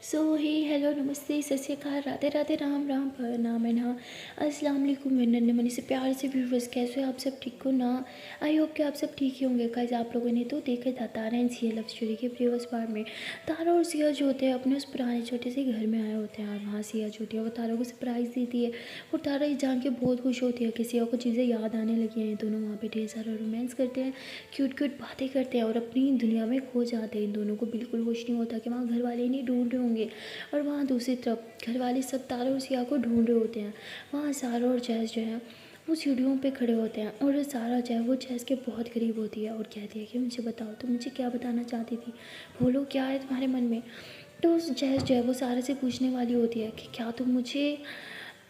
हे hello नमस्ते सत श्री अकाल राधे राधे राम राम प्रणाम है ना। अस्सलाम वालेकुम मेरे नन्हे मुन्ने से प्यार से व्यूवर्स, कैसे हो आप सब? ठीक हो ना? आई होप कि आप सब ठीक ही होंगे। गाइस आप लोगों ने तो देखा था तारा एंड सिया लव स्टोरी के प्रीवियस पार्ट में तारा और सिया जो होते हैं अपने उस पुराने छोटे से घर में आए होते हैं और वहाँ सिया जो होती है वो तारा को सरप्राइज़ देती है और तारा ये जान के बहुत खुश होती है कि सिया को चीज़ें याद आने लगी हैं। दोनों वहाँ पे ढेर सारा रोमांस करते हैं, क्यूट क्यूट बातें करते हैं और अपनी दुनिया में खो जाते हैं। इन दोनों को बिल्कुल होश नहीं होता कि वहाँ घर वाले नहीं ढूंढ रहे होंगे और वहाँ दूसरी तरफ घर वाले सब तारा और सिया को ढूंढ रहे होते हैं। वहाँ सारा और जैस जो है वो सीढ़ियों पे खड़े होते हैं और सारा जो है वो जैस के बहुत करीब होती है और कहती है कि मुझे बताओ, तो मुझे क्या बताना चाहती थी, बोलो क्या है तुम्हारे मन में। तो उस जैस जो है वो सारा से पूछने वाली होती है कि क्या तुम मुझे,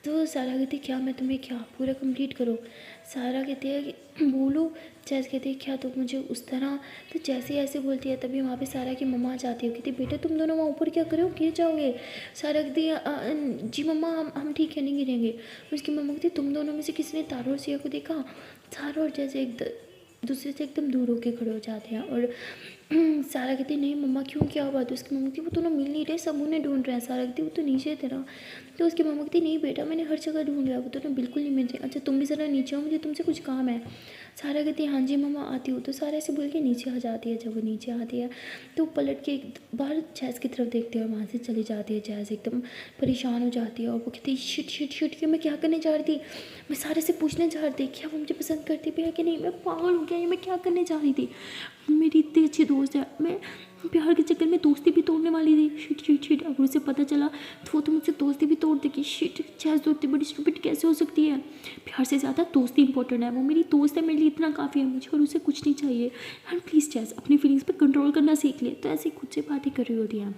तो सारा कहती है क्या मैं तुम्हें क्या पूरा कंप्लीट करो। सारा कहती है कि बोलो। जैस कहती है क्या तुम मुझे उस तरह, तो जैसे ऐसे बोलती है तभी वहाँ पे सारा की मम्मा आ जाती है। कहती बेटा तुम दोनों वहाँ ऊपर क्या करो, गिर जाओगे। सारा कहती है जी मम्मा हम ठीक है, नहीं गिरेंगे। उसकी मम्मा कहती तुम दोनों में से किसी ने तारा और सिया को देखा। सारा और जैसे दूसरे से एकदम दूर होके खड़े हो जाते हैं और सारा कहती नहीं मम्मा क्यों, क्या हुआ? तो उसकी मम्मा कहती वो दोनों मिल नहीं रहे, सब उन्हें ढूंढ रहे हैं। सारा कहती वो तो नीचे थे ना। तो उसकी मम्मा कहती नहीं बेटा मैंने हर जगह ढूंढ लिया, वो दोनों बिल्कुल नहीं मिल रहे। अच्छा तुम भी ज़रा नीचे हो, मुझे तुमसे कुछ काम है। सारा कहती है हाँ जी मम्मा आती हूँ। तो सारा ऐसे बोल के नीचे आ जाती है। जब वो नीचे आती है तो पलट के एक बार जैज़ की तरफ देखती है और वहाँ से चली जाती है। जैज़ एकदम परेशान हो जाती है और वो कहती है शिट शिट शिट कि मैं क्या करने जा रही थी, मैं सारे से पूछने जा रही थी क्या वो मुझे पसंद करती भी है कि नहीं, मैं पागल हो गया, ये मैं क्या करने जा रही थी। मेरी इतनी अच्छी दोस्त है, मैं प्यार के चक्कर में दोस्ती भी तोड़ने वाली थी। शिट शिट शिट अगर उसे पता चला तो वो तो मुझसे दोस्ती भी तोड़ देगी। शिट जैज़ तो इतनी बड़ी स्टूपिड कैसे हो सकती है। प्यार से ज़्यादा दोस्ती इंपॉर्टेंट है, वो मेरी दोस्त है, मेरे लिए इतना काफ़ी है, मुझे और उसे कुछ नहीं चाहिए। एंड प्लीज़ जैज़ अपनी फीलिंग्स पे कंट्रोल करना सीख ले। तो ऐसे खुद से बातें कर रही होती है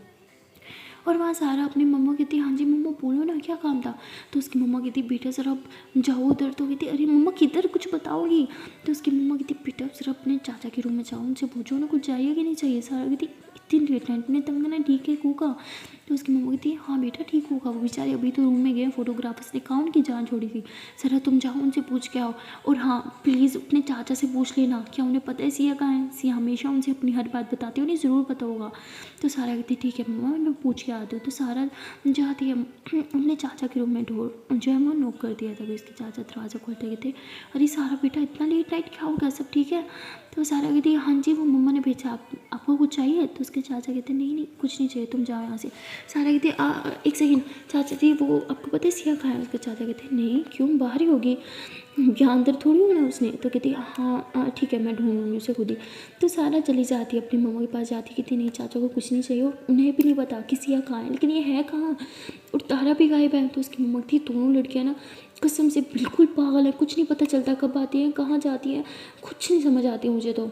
और वहाँ सारा अपनी मम्मा कहती हाँ जी मम्मा बोलो ना क्या काम था। तो उसकी मम्मा कहती बेटा ज़रा जाओ उधर। तो कहती अरे मम्मा किधर, कुछ बताओगी। तो उसकी मम्मा कहती बेटा ज़रा अपने चाचा के रूम में जाओ, उनसे पूछो ना कुछ चाहिए कि नहीं चाहिए। सारा कहती इतनी लेट नाइट में तंग करना ठीक है कूका। तो उसकी मम्मा कहती हाँ बेटा ठीक होगा, वो बेचारे अभी तो रूम में गए, फोटोग्राफर्स ने कहा उनकी जान छोड़ी थी। ज़रा तुम जाओ उनसे पूछ के आओ और हाँ प्लीज़ अपने चाचा से पूछ लेना क्या उन्हें पता है सिया कहाँ है। सिया हमेशा उनसे अपनी हर बात बताती है, उन्हें ज़रूर पता होगा। तो सारा कहती ठीक है मम्मा मैं पूछ के आती हूँ। तो सारा जाती है अपने चाचा के रूम में, डोर जो है वो नॉक कर दिया। तभी उसके चाचा दरवाज़ा खोलते कहते अरे सारा बेटा इतना लेट नाइट क्या हो गया, सब ठीक है। तो सारा कहती है हाँ जी वो मम्मा ने भेजा, आपको कुछ चाहिए। तो उसके चाचा कहते नहीं नहीं कुछ नहीं चाहिए, तुम जाओ यहाँ से। सारा कहती एक सेकेंड चाचा जी वो आपको पता है सिया कहाँ है। उसके चाचा कहते नहीं क्यों, बाहर ही होगी, यहाँ अंदर थोड़ी होना उसने। तो कहती हाँ ठीक है मैं ढूंढूंगी उसे खुद ही। तो सारा चली जाती है अपनी मम्मा के पास, जाती कहती नहीं चाचा को कुछ नहीं चाहिए और उन्हें भी नहीं पता कि सिया कहाँ है, लेकिन ये है कहाँ और तारा भी गायब है। तो उसकी मम्मा थी दोनों लड़कियाँ ना कसम से बिल्कुल पागल है, कुछ नहीं पता चलता कब आती हैं कहाँ जाती हैं, कुछ नहीं समझ आती मुझे। तो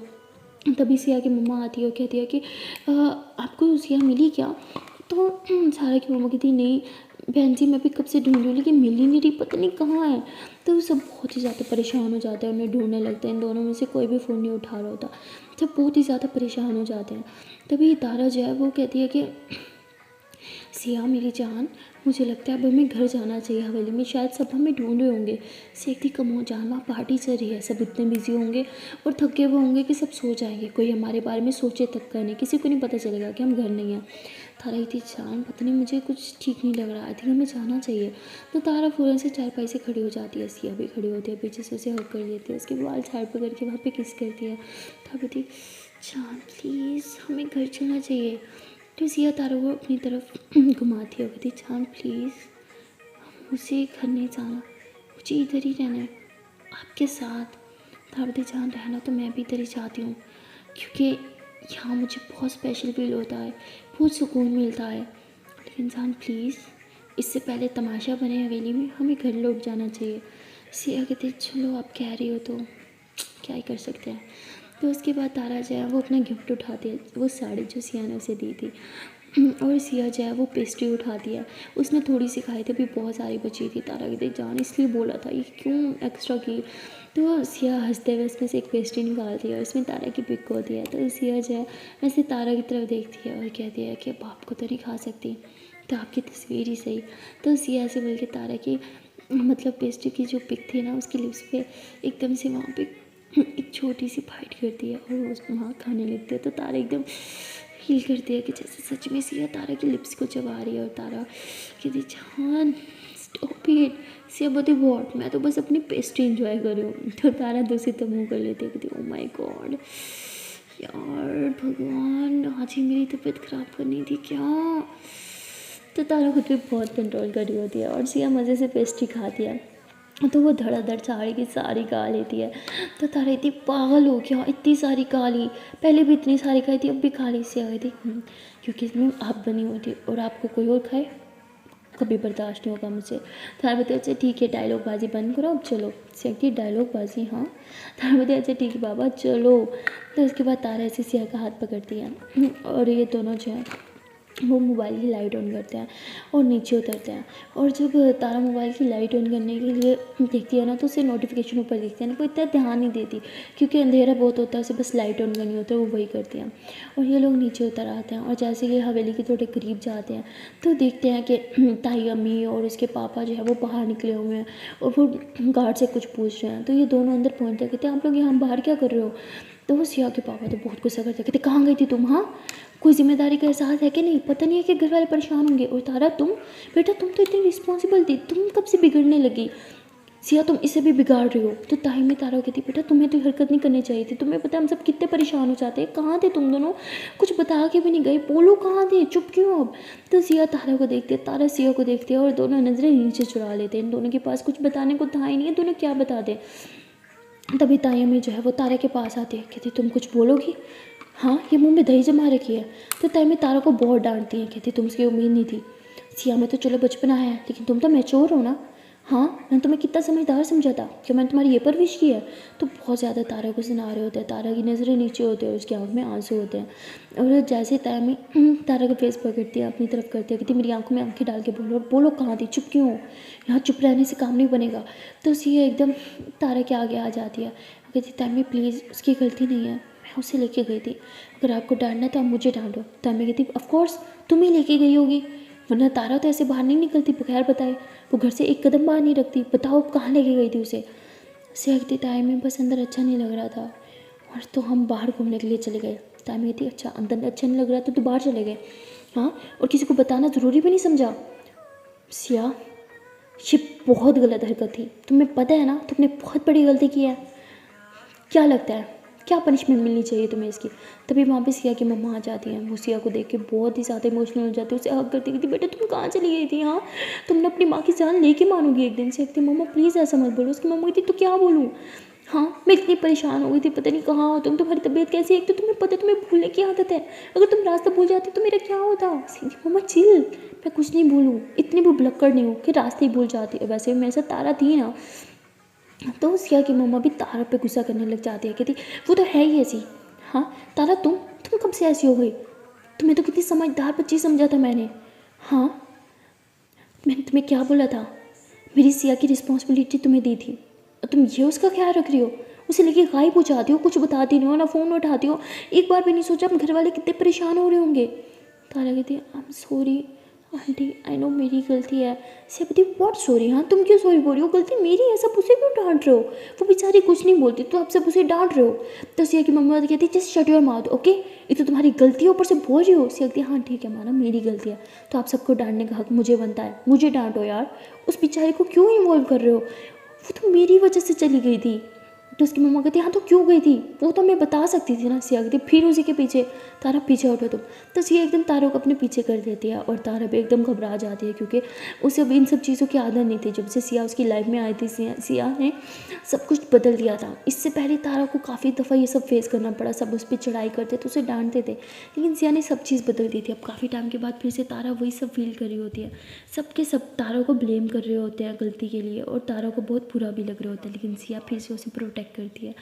तभी सिया की मम्मा आती है और कहती है कि आपको सिया मिली क्या। तो सारा की मम्मा कहती नहीं बहन जी मैं भी कब से ढूंढ रही हूँ लेकिन मिल ही नहीं रही, पता नहीं कहाँ है। तो वो सब बहुत ही ज़्यादा परेशान हो जाते हैं, उन्हें ढूंढने लगते हैं। इन दोनों में से कोई भी फ़ोन नहीं उठा रहा होता, सब बहुत ही ज़्यादा परेशान हो जाते हैं। तभी तारा जो है वो कहती है कि सिया मेरी जान मुझे लगता है अब हमें घर जाना चाहिए, हवेली में शायद सब हमें ढूंढ रहे होंगे। सेठी कम हो जान वहाँ पार्टी चल रही है, सब इतने बिजी होंगे और थके हुए होंगे कि सब सो जाएंगे, कोई हमारे बारे में सोचे तक का नहीं, किसी को नहीं पता चलेगा कि हम घर नहीं हैं। तारा थी जान पता नहीं मुझे कुछ ठीक नहीं लग रहा, आई थिंक हमें जाना चाहिए। तो तारा फ़ौरन से चारपाई से खड़ी हो जाती है, सिया भी खड़ी होती है, पीछे से उसे हक कर देती है, उसके बाल झाड़ पकड़ के वहाँ पे किस करती है। तारा थी जान प्लीज़ हमें घर चलना चाहिए। तो सिया तारा को अपनी तरफ घुमाती है, कहती जान प्लीज़ मुझे घर नहीं जाना, मुझे इधर ही रहना है आपके साथ। तारा जान रहना तो मैं भी इधर ही चाहती हूँ क्योंकि यहाँ मुझे बहुत स्पेशल फील होता है, बहुत सुकून मिलता है। लेकिन जान प्लीज़ इससे पहले तमाशा बने हवेली में, हमें घर लौट जाना चाहिए। सिया कहते चलो आप कह रही हो तो क्या ही कर सकते हैं। तो उसके बाद तारा जो है वो अपना गिफ्ट उठाती है, वो साड़ी जो सिया ने उसे दी थी और सिया जो है वो पेस्ट्री उठाती है। उसने थोड़ी सी खाई थी, अभी बहुत सारी बची थी। तारा कहती जान इसलिए बोला था ये क्यों एक्स्ट्रा की। तो सिया हंसते हुए उसमें से एक पेस्ट्री निकालती है और उसमें तारा की पिक होती है। तो सिया जो है वैसे तारा की तरफ देखती है और कहती है कि अब आपको तो नहीं खा सकती, तो आपकी तस्वीर ही सही। तो सिया से बोल के तारा की मतलब पेस्ट्री की जो पिक थी ना उसकी लिप्स पे एकदम से वहाँ पे एक छोटी सी फाइट करती है और वो वहाँ खाने लगती है। तो तारा एकदम फील करती है कि जैसे सच में सिया तारा की लिप्स को चबा रही है और तारा कहती जान स्टॉप इट। सिया बोलती वॉट, मैं तो बस अपनी पेस्ट्री इंजॉय कर रही हूँ। तो तारा दूसरी तो मुँह कर लेती है, कहती ओ माई गॉड यार भगवान, आज ही मेरी तबीयत ख़राब करनी थी क्या। तो तारा खुद पे बहुत कंट्रोल कर रही होती है और सिया मज़े से पेस्ट्री खाती है। तो वो धड़ाधड़ साड़ी की सारी खा लेती है। तो तारा इतनी पागल हो गया, इतनी सारी खा ली, पहले भी इतनी सारी खाई थी अब भी खा ली। सिया गई थी क्योंकि इसमें आप बनी हुई थी और आपको कोई और खाए कभी बर्दाश्त नहीं होगा मुझे। तारा बताया अच्छा ठीक है डायलॉग बाजी बंद करो अब चलो। सिया की डायलॉग बाजी, हाँ। तारा बताया अच्छा ठीक है बाबा चलो। तो उसके बाद तारा ऐसे सिया का हाथ पकड़ती है और ये दोनों जो है वो मोबाइल की लाइट ऑन करते हैं और नीचे उतरते हैं। और जब तारा मोबाइल की लाइट ऑन करने के लिए देखती है ना तो उसे नोटिफिकेशन ऊपर दिखती है ना, कोई इतना ध्यान नहीं देती क्योंकि अंधेरा बहुत होता है, उसे बस लाइट ऑन करनी होती है, वो वही करती हैं। और ये लोग नीचे उतर आते हैं और जैसे ये हवेली के थोड़े करीब जाते हैं तो देखते हैं कि ताई अम्मी और उसके पापा जो है वो बाहर निकले हुए हैं और वो गार्ड से कुछ पूछ रहे हैं। तो ये दोनों अंदर पहुँचते हैं, कहते हैं आप लोग यहाँ बाहर क्या कर रहे हो। तो वो सिया के पापा तो बहुत गुस्सा करते, कहते कहाँ गई थी तुम, हाँ कोई जिम्मेदारी का एहसास है कि नहीं, पता नहीं है कि घर वाले परेशान होंगे। और तारा तुम बेटा तुम तो इतनी रिस्पॉन्सिबल थी, तुम कब से बिगड़ने लगी। सिया तुम इसे भी बिगाड़ रही हो। तो ताई में तारा कहती बेटा तुम्हें तो हरकत नहीं करनी चाहिए थी, तुम्हें पता है हम सब कितने परेशान हो जाते हैं, कहाँ थे तुम दोनों, कुछ बता के भी नहीं गए, बोलो कहाँ थे, चुप क्यों अब। तो सिया तारा को देखती है, तारा सिया को देखती है और दोनों नजरें नीचे चुरा लेते हैं। इन दोनों के पास कुछ बताने को था ही नहीं है, दोनों क्या बता दें। तभी ताई अम्मी जो है वो तारा के पास आती है, कहती तुम कुछ बोलोगी, हाँ ये मुंह में दही जमा रखी है। तो ताई अम्मी तारा को बहुत डांटती है, कहती तुमसे उम्मीद नहीं थी, सिया में तो चलो बचपना है लेकिन तुम तो मैच्योर हो ना, हाँ मैंने तुम्हें कितना समझदार समझा था, क्या मैंने तुम्हारी ये परवरिश की है। तो बहुत ज़्यादा तारा को सुना रहे होते हैं, तारा की नज़रें नीचे होते हैं, उसकी आँख में आंसू होते हैं। और जैसे ताई अम्मी तारा का फेस पकड़ती है अपनी तरफ करती है, कहती मेरी आंखों में आंखें डाल के बोलो, बोलो कहाँ थी, चुप क्यों हो, यहाँ चुप रहने से काम नहीं बनेगा। तो सिया एकदम तारा के आगे आ जाती है, कहती ताई अम्मी प्लीज़ उसकी गलती नहीं है, मैं उसे लेके गई थी, अगर आपको डांटना है तो आप मुझे डांटो। ताई अम्मी कहती ऑफकोर्स तुम ही लेके गई होगी, वरना तारा तो ऐसे बाहर नहीं निकलती बगैर बताए, वो घर से एक कदम बाहर नहीं रखती, बताओ कहाँ लेके गई थी उसे। सिया कहती ताई में बस अंदर अच्छा नहीं लग रहा था और तो हम बाहर घूमने के लिए चले गए। ताई में कहती अच्छा अंदर अच्छा नहीं लग रहा तो बाहर चले गए, हाँ और किसी को बताना ज़रूरी भी नहीं समझा। सिया ये बहुत गलत हरकत थी, तुम्हें पता है ना तुमने बहुत बड़ी गलती की है, क्या लगता है क्या पनिशमेंट मिलनी चाहिए तुम्हें इसकी। तभी वहाँ पे सिया की मम्मा आ जाती हैं, वो सिया को देख के बहुत ही ज़्यादा इमोशनल हो जाती है, उसे हक करती थी बेटा तुम कहाँ चली गई थी, हाँ तुमने अपनी माँ की जान लेके मानोगी एक दिन से। कहती मम्मा प्लीज़ ऐसा मत बोलो। उसकी मम्मा कहती तो क्या बोलूँ, हाँ मैं इतनी परेशान हो गई थी, पता नहीं कहाँ हो तुम, तुम्हारी तबीयत कैसी है, एक तो तुम्हें पता है तुम्हें भूलने की आदत है, अगर तुम रास्ता भूल जाती तो मेरा क्या होता। मम्मा चिल, मैं कुछ नहीं भूलूँ, इतनी भी भुलक्कड़ नहीं हूँ कि रास्ते ही भूल जाती है, वैसे मेरे साथ तारा थी ना। तो सिया की मम्मा भी तारा पे गुस्सा करने लग जाती है, कहती वो तो है ही ऐसी, हाँ तारा तुम कब से ऐसी हो गई, तुम्हें तो कितनी समझदार बच्ची समझा था मैंने, हाँ मैंने तुम्हें क्या बोला था, मेरी सिया की रिस्पॉन्सिबिलिटी तुम्हें दी थी और तुम ये उसका ख्याल रख रही हो, उसे लेके गायब हो जाती हो, कुछ बताती नहीं हो ना फ़ोन उठाती हो, एक बार भी नहीं सोचा हम घर वाले कितने परेशान हो रहे होंगे। तारा कहती है I am sorry aunty I know मेरी गलती है। सिया कहती व्हाट सॉरी, हाँ तुम क्यों सॉरी बोल रही हो, गलती मेरी है, सब उसे क्यों डांट रहे हो, वो बेचारी कुछ नहीं बोलती तो आप सब उसे डांट रहे हो। तो सिया की मम्मा कहती just shut your mouth okay, ये तो तुम्हारी गलती है ऊपर से बोल रही हो। सिया कहती हाँ ठीक है माना मेरी गलती है, तो आप सबको डांटने का हक मुझे बनता है, मुझे डांटो यार, उस बेचारी को क्यों इन्वॉल्व कर रहे हो, वो तो मेरी वजह से चली गई थी। तो उसकी मम्मा कहती हाँ तो क्यों गई थी, वो तो मैं बता सकती थी ना। सिया कहती फिर उसी के पीछे, तारा पीछे हटो तुम। तो सिया एकदम तारा को अपने पीछे कर देती है और तारा भी एकदम घबरा जाती है क्योंकि उसे अब इन सब चीज़ों की आदत नहीं थी। जब से सिया उसकी लाइफ में आई थी सिया ने सब कुछ बदल दिया था। इससे पहले तारा को काफ़ी दफ़ा ये सब फेस करना पड़ा, सब उस पर चढ़ाई करते तो उसे डांटते थे, लेकिन सिया ने सब चीज़ बदल दी थी। अब काफ़ी टाइम के बाद फिर से तारा वही सब फील कर रही होती है, सबके सब तारा को ब्लेम कर रहे होते हैं गलती के लिए और तारा को बहुत बुरा भी लग रहा होता है, लेकिन सिया फिर से उसे प्रोटेक्ट करती है।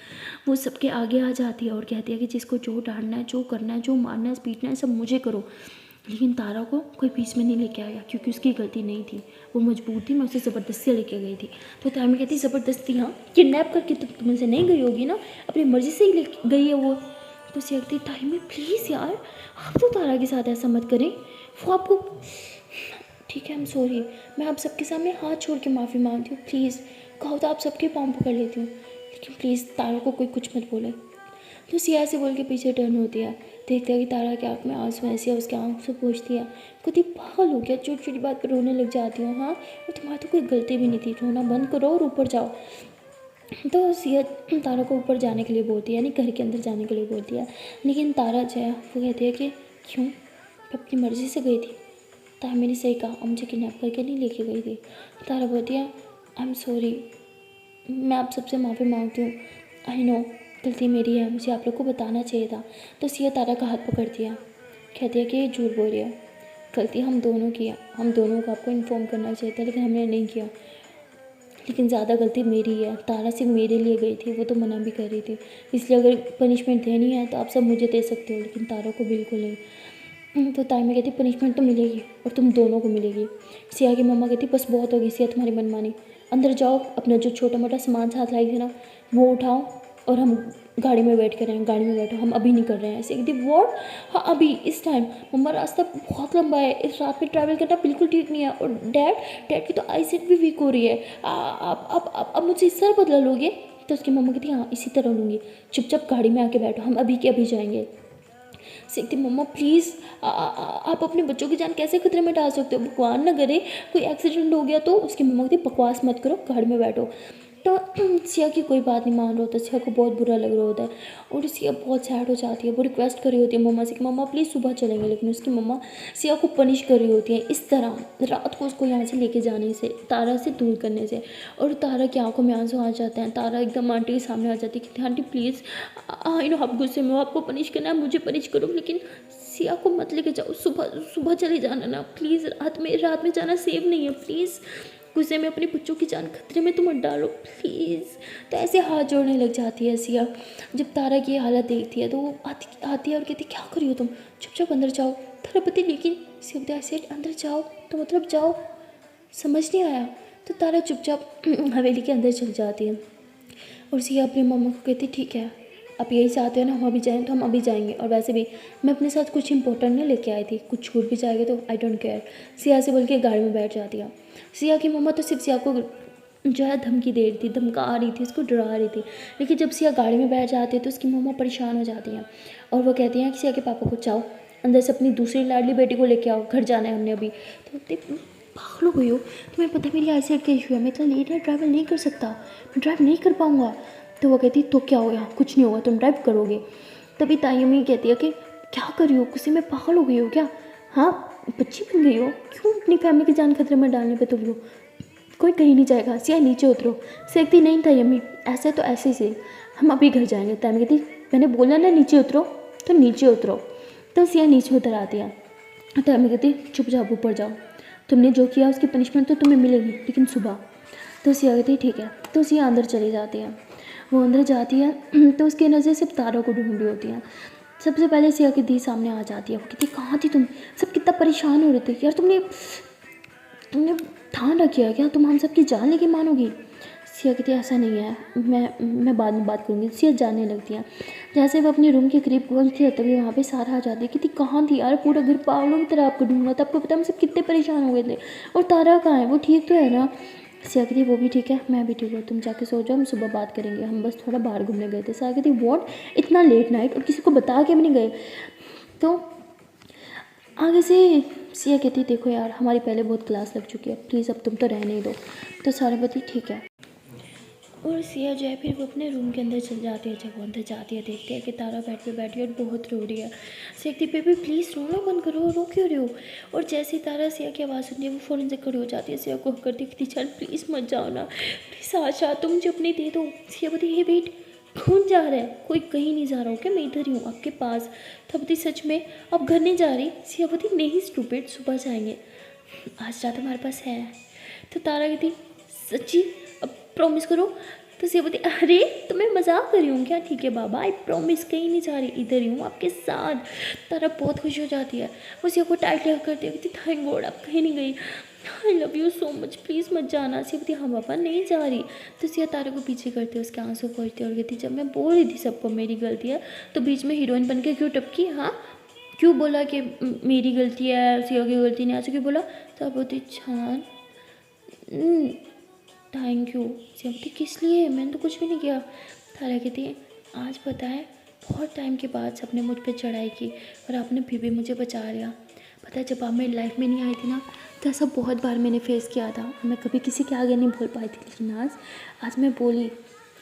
वो सबके आगे आ जाती है और कहती है कि जिसको जो डांटना है, जो करना है, जो मारना है, पीटना है, सब मुझे करो। लेकिन तारा को कोई बीच में नहीं लेके आया क्योंकि उसकी गलती नहीं थी, वो मजबूर थी, मैं उसे ज़बरदस्ती लेके गई थी। तो तारा में कहती ज़बरदस्ती, हाँ किडनैप करके तो तुमसे नहीं गई होगी ना, अपनी मर्ज़ी से ही ले गई है वो। तो उसे कहती टाइम में प्लीज़ यार आप तो तारा के साथ ऐसा मत करें, वो आपको ठीक है आई एम सॉरी, मैं आप सबके सामने हाथ छोड़ के माफ़ी मांगती हूँ, प्लीज़ कहो तो आप सबके पाँव पकड़ लेती हूँ, लेकिन प्लीज़ तारा को कोई कुछ मत बोले। तो सिया ऐसे बोल के पीछे टर्न होती है, देखते हैं कि तारा की आँख में आंसू हैं। सिया उसके आँख से पूछती है, खुद ही पागल हो गया, छोटी छोटी बात पर रोने लग जाती हो। हाँ, और तुम्हारी तो कोई गलती भी नहीं थी, रोना बंद करो और ऊपर जाओ। तो सिया तारा को ऊपर जाने के लिए बोलती है, यानी घर के अंदर जाने के लिए बोलती है। लेकिन तारा जो है वो कहती है कि क्यों, मैं अपनी मर्ज़ी से गई थी, तारा मैंने सही कहा, और मुझे किडनैप करके नहीं लेके गई थी। तारा बोलती है, आई एम सॉरी, मैं आप सबसे माफ़ी मांगती हूँ, आई नो गलती मेरी है, मुझे आप लोग को बताना चाहिए था। तो सिया तारा का हाथ पकड़ती है, कहती है कि ये झूठ बोल रही है, गलती हम दोनों की है, हम दोनों को आपको इन्फॉर्म करना चाहिए था, लेकिन हमने नहीं किया, लेकिन ज़्यादा गलती मेरी है। तारा सिर्फ मेरे लिए गई थी, वो तो मना भी कर रही थी, इसलिए अगर पनिशमेंट देनी है तो आप सब मुझे दे सकते हो, लेकिन तारा को बिल्कुल नहीं। तो ताई में कहती पनिशमेंट तो मिलेगी और तुम दोनों को मिलेगी। सिया की मम्मा कहती बस बहुत होगी सिया तुम्हारी मनमानी, अंदर जाओ, अपना जो छोटा मोटा सामान साथ लाई थी ना वो उठाओ और हम गाड़ी में वेट कर रहे हैं, गाड़ी में बैठो, हम अभी नहीं कर रहे हैं। ऐसे कहती वॉट, हाँ अभी इस टाइम, मम्मा रास्ता बहुत लंबा है, इस रात में ट्रैवल करना बिल्कुल ठीक नहीं है, और डैड डैड की तो आईसाइट भी वीक हो रही है, आप मुझसे इस तरह बदला लोगे। तो उसकी मम्मा कहती हाँ इसी तरह लूँगी, चुपचाप गाड़ी में आके बैठो, हम अभी के अभी जाएंगे। सीखती मम्मा प्लीज़, आप अपने बच्चों की जान कैसे खतरे में डाल सकते हो, भगवान न करे कोई एक्सीडेंट हो गया तो। उसकी मम्मा कहती बकवास मत करो, गाड़ी में बैठो। तो सिया की कोई बात नहीं मान रहा होता, सिया को बहुत बुरा लग रहा होता है और सिया बहुत सैड हो जाती है। वो रिक्वेस्ट कर रही होती है मम्मा से कि मम्मा प्लीज़ सुबह चलेंगे, लेकिन उसकी मम्मा सिया को पनिश कर रही होती है इस तरह, रात को उसको यहाँ से लेके जाने से, तारा से दूर करने से। और तारा की आंखों में आंसू आ जाते हैं। तारा एकदम आंटी के सामने आ जाती है कि आंटी प्लीज़, आई नो आप गुस्से में हो, आपको पनिश करना है मुझे पनिश करो, लेकिन सिया को मत लेके जाओ, सुबह सुबह चले जाना ना प्लीज़, रात में जाना सेफ नहीं है प्लीज़, गुस्से में अपने बच्चों की जान खतरे में तो मत डालो प्लीज़। तो ऐसे हाथ जोड़ने लग जाती है सिया। जब तारा की हालत देखती है तो वो आती है और कहती क्या करी हो तुम, चुपचाप अंदर जाओ। तारा पति लेकिन सिया बताया सेठ अंदर जाओ तो मतलब जाओ, समझ नहीं आया। तो तारा चुपचाप हवेली के अंदर चल जाती है और सिया अपनी मम्मा को कहती ठीक है आप यही चाहते हो ना हम अभी जाएँ तो हम अभी जाएंगे, और वैसे भी मैं अपने साथ कुछ इंपॉर्टेंट नहीं लेके आई थी, कुछ छूट भी जाएगा तो आई डोंट केयर। सिया से बोल के गाड़ी में बैठ जाती है। सिया की मम्मा तो सिर्फ सिया को जो है धमकी दे रही थी, धमका रही थी, उसको डरा रही थी, लेकिन जब सिया गाड़ी में बैठ जाती है तो उसकी मम्मा परेशान हो जाती हैं और वो कहती हैं कि सिया के पापा को जाओ अंदर से अपनी दूसरी लाडली बेटी को लेके आओ, घर जाना है हमने अभी। तो पागल हो गई हो, तुम्हें पता है मेरी आईसाइट का इशू है, मैं इतना लेट नाइट ट्रैवल नहीं कर सकता, मैं ड्राइव नहीं कर पाऊँगा। तो वो कहती तो क्या हो गया, कुछ नहीं होगा, तुम ड्राइव करोगे। तभी ताई अम्मी कहती है कि क्या कर रही हो, गुस्से में पागल हो गई हो क्या, हाँ बच्ची बन गई हो, क्यों अपनी फैमिली की जान खतरे में डालने पे तुम हो, कोई कहीं नहीं जाएगा, सिया नीचे उतरो। सीखती नहीं ताई अम्मी, ऐसे तो ऐसे से हम अभी घर जाएंगे। ताई अम्मी कहती मैंने बोला ना नीचे उतरो, तो नीचे उतरो। तो सिया नीचे उतर आती है। ताई अम्मी कहती चुपचाप ऊपर जाओ, तुमने जो किया उसकी पनिशमेंट तो तुम्हें मिलेगी, लेकिन सुबह। तो सिया कहती ठीक है। तो सिया अंदर चली जाती है। वो अंदर जाती है तो उसकी नज़र सिर्फ तारा को ढूंढ रही होती है। सबसे पहले सिया की दी सामने आ जाती है। वो कहती कहाँ थी तुम, सब कितना परेशान हो रहे थे यार, तुमने ठान रखिया क्या तुम हम सब की जान लेके मानोगी। सिया कहती ऐसा नहीं है, मैं बाद में बात करूँगी। सिया जानने लगती है। जैसे वो अपने रूम के करीब पहुंचती है तभी वहाँ पे सारा आ जाती है। कहती कहाँ थी यार, पूरा घर पागलों की तरह आपको ढूंढना था, आपको पता हम सब कितने परेशान हो गए थे, और तारा कहाँ है, वो ठीक तो है ना। सिया कहती वो भी ठीक है, मैं भी ठीक हूँ, तुम जाके सो जाओ, हम सुबह बात करेंगे, हम बस थोड़ा बाहर घूमने गए थे। सिया कहती वॉट, इतना लेट नाइट और किसी को बता के भी नहीं गए। तो आगे से सिया कहती देखो यार हमारी पहले बहुत क्लास लग चुकी है, प्लीज़ अब तुम तो रहने ही दो। तो सारा पति ठीक है। और सिया जो है फिर वो अपने रूम के अंदर चल जाती है। जब वो अंदर जाती है देखती है कि तारा बेड पे बैठी है और बहुत रो रही है। सिया कहती बेबी प्लीज़ रोना बंद करो, रो क्यों रहे हो। और जैसे ही तारा सिया की आवाज़ सुनती है वो फ़ौरन से खड़ी हो जाती है, सिया को करती कहती चल प्लीज़ मत जाओ ना, प्लीज़ आशा तुम मुझे अपनी दे दो। सिया बोलती ये वेट कौन जा रहा है, कोई कहीं नहीं जा रहा हो क्या, मैं इधर ही हूँ आपके पास। तब बोलती सच में अब घर नहीं जा रही। सिया बोलती नहीं स्टूपिड, सुबह जाएंगे, आज रात हमारे पास है। तो तारा कहती सच्ची अब प्रॉमिस करो। तो सिया बोलती अरे तुम्हें मजाक कर रही हूँ क्या, ठीक है बाबा आई प्रॉमिस, कहीं नहीं जा रही, इधर ही हूँ आपके साथ। तारा बहुत खुश हो जाती है, वो सिया को टाइट लगा करती है, कहती थैंक गॉड आप कहीं नहीं गई, I love you so much, please मत जाना। सिया बोलती हाँ पापा नहीं जा रही। तो सिया तारा को पीछे करते उसके आंसू पोंछती और कहती जब मैं बोल रही थी सबको मेरी गलती है तो बीच में हीरोइन बन के क्यों टपकी, हाँ क्यों बोला कि मेरी गलती है, सिया की गलती नहीं, ऐसे क्यों बोला। तो बोलती छान थैंक यू। सिया बोलती किस लिए, मैंने तो कुछ भी नहीं किया। तारा कहती है आज पता है बहुत टाइम के बाद सबने मुझ पे चढ़ाई की और आपने फिर भी मुझे बचा लिया। पता है जब आप मेरी लाइफ में नहीं आई थी ना, तो ऐसा बहुत बार मैंने फेस किया था और मैं कभी किसी के आगे नहीं बोल पाई थी, लेकिन आज मैं बोली,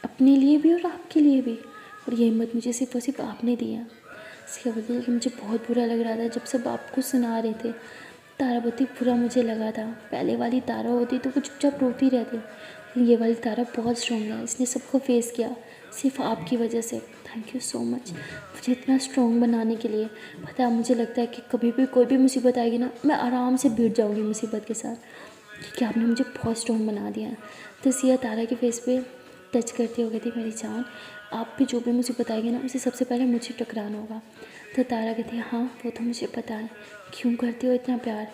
अपने लिए भी और आपके लिए भी। और ये हिम्मत मुझे सिर्फ और सिर्फ आपने दी है। इसका बदल कि मुझे बहुत बुरा लग रहा था जब सब आपको सुना रहे थे। तारा बहुत ही बुरा मुझे लगा था। पहले वाली तारा होती तो वो चुपचाप रोती रहती, लेकिन ये वाली तारा बहुत स्ट्रॉन्ग है। इसने सबको फेस किया सिर्फ आपकी वजह से। थैंक यू सो मच मुझे इतना स्ट्रॉन्ग बनाने के लिए। पता है मुझे लगता है कि कभी भी कोई भी मुसीबत आएगी ना, मैं आराम से भिड़ जाऊँगी मुसीबत के साथ, क्योंकि आपने मुझे बहुत स्ट्रॉन्ग बना दिया है। तो सिया तारा के फेस पे टच करती हो गई थी, मेरी जान आप भी जो भी मुसीबत आएगी ना, उसे सबसे पहले मुझे टकराना होगा। तो तारा कहती है हाँ वो तो मुझे पता है, क्यों करती हो इतना प्यार,